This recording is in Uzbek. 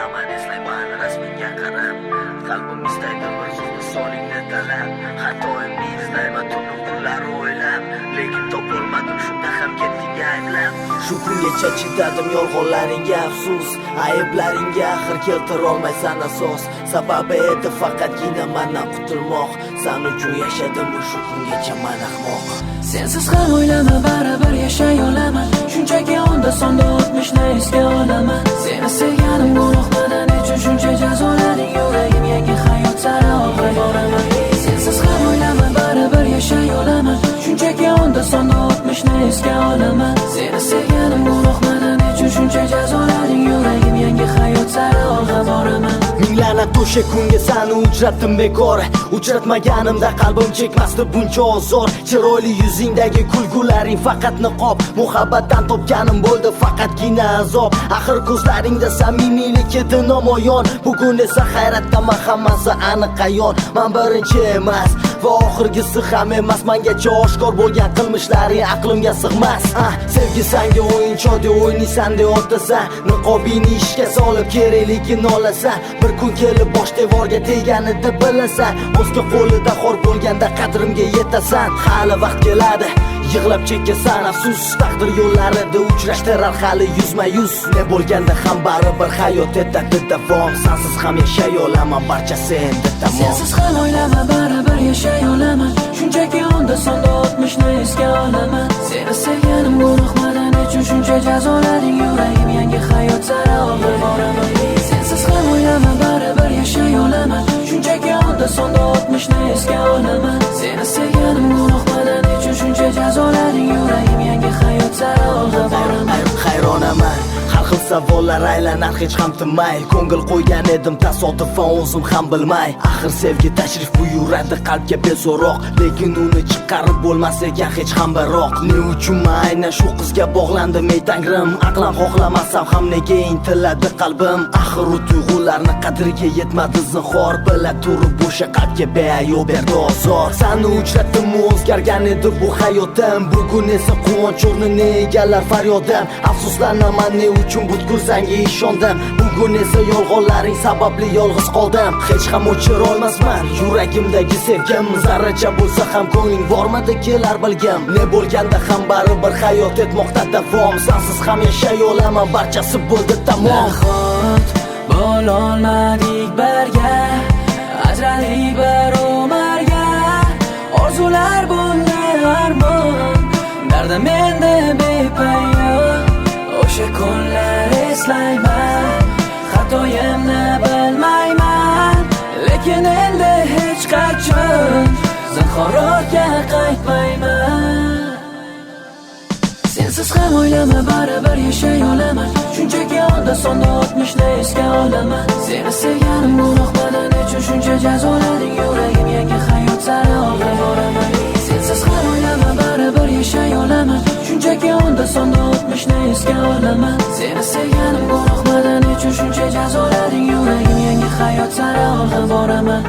qo'yaman, eslayman rasmingga qarab. Qalbim istaydi bir so'zni solingni talab. Xatoimni izlayman tunu kunlar o'ylab, lekin topolmadim, shunda ham ketding ayblab. Shu kungacha chidadim yolg'onlaringga afsus, ayblaringga axir keltirolmaysan asos. Sababi edi faqatgina mendan qutulmoq, sen uchun yashadim shu kungacha men ahmoq. Sensiz ham o'ylama, baribir yashay olaman. Shunchaki onda sonda o'tmishni esga olaman. Seni sevganim gunoh, mana nechun shuncha jazolading, yuragim yangi hayot sari olg'a boraman. Sensiz ham o'ylama, baribir yashay olaman. Shunchaki onda sonda o'tmishni esga olaman. Seni sevganim gunoh, mana nechun shuncha jazolading, yuragim yangi hayot sari olg'a boraman. La'nat o'sha kunga seni uchratdim bekor. Uchratmaganimda qalbim chekmasdi buncha ozor. Chiroyli yuzingdagi kulgularing faqat niqob, muhabbatdan topganim bo'ldi faqatgina azob. Axir ko'zlaringda samimiylik edi namoyon. Bugun esa hayratdaman, hammasi aniq ayon. Men birinchi emas va oxirgisi ham emas. Mengacha oshkor bo'lgan qilmishlaring aqlimga sig'mas. Sevgi senga o'yinchoq deb o'ynaysan deb otasan, niqobingni ishga solib kerakligini olasan. Bir kun kelib bosh devorga teganida bilasan, o'zga qo'lida xor bo'lganda qadrimga yetasan. Hali vaqt keladi, yig'lab chekasan afsus, taqdir yo'llarida uchrashtirar hali yuzma yuz. Ne bo'lganda ham baribir hayot etadi davom, sensiz ham yashay olaman, barchasi endi tamom. Sensiz ham o'ylama, baribir yashay olaman. Shunchaki onda sonda o'tmishni esga olaman. Seni sevganim gunoh, mana nechun shuncha jazolading, yuragim yangi hayot sari olg'a boraman. Sensiz ham o'ylama, baribir yashay olaman. Shunchaki onda sonda o'tmishni esga olaman. Seni sevganim gunoh, mana nechun shuncha jazolading, yuragim yangi hayot sari olg'a boraman. Hayronaman, har xil savollar aylanar hech ham tinmay. Ko'ngil qo'ygan edim tasodifan o'zim ham bilmay. Axir sevgi tashrif buyuradi qalbga beso'roq, lekin uni chiqarib bo'lmas ekan hech ham biroq. Ne uchun men aynan shu qizga bog'landim ey tangrim? Aqlam xohlamasam ham nega intiladi qalbim? Axir u tuyg'ularni qadriga yetmadi zinhor, bila turib o'sha qalbga beayov berdi ozor. Seni uchratdim, o'zgargan edi bu hayotim. Bugun esa quvonch o'rnini egallar faryodim. Afsuslanaman, ne uchun butkul senga ishondim. Bugun esa yolg'onlaring sababli yolg'iz qoldim. Hech ham o'chira olmasman yuragimdagi sevgim. Zarracha bo'lsa ham ko'ngling bormidi kelar bilgim. Ne bo'lganda ham baribir hayot etmoqda davom. Sensiz ham yashay olaman, barchasi bo'ldi tamom. Bo'lolmadik birga, ajralik bir umarga. Orzular bunga armon, dardim endi bepoyon. O'sha kunlar eslayman, xatoyimni bilmayman, lekin endi hech qachon zinhor ortga qaytmayman. Sensiz ham o'ylama, baribir yashay olaman. Shunchaki onda sonda o'tmishni esga olaman. Seni sevganim gunoh, mana nechun shuncha jazolading, yuragim yangi hayot sari olg'a boraman. Sensiz ham o'ylama, baribir yashay olaman. Shunchaki onda sonda o'tmishni esga olaman. Seni sevganim gunoh, mana nechun shuncha jazolading, yuragim yangi hayot sari olg'a boraman.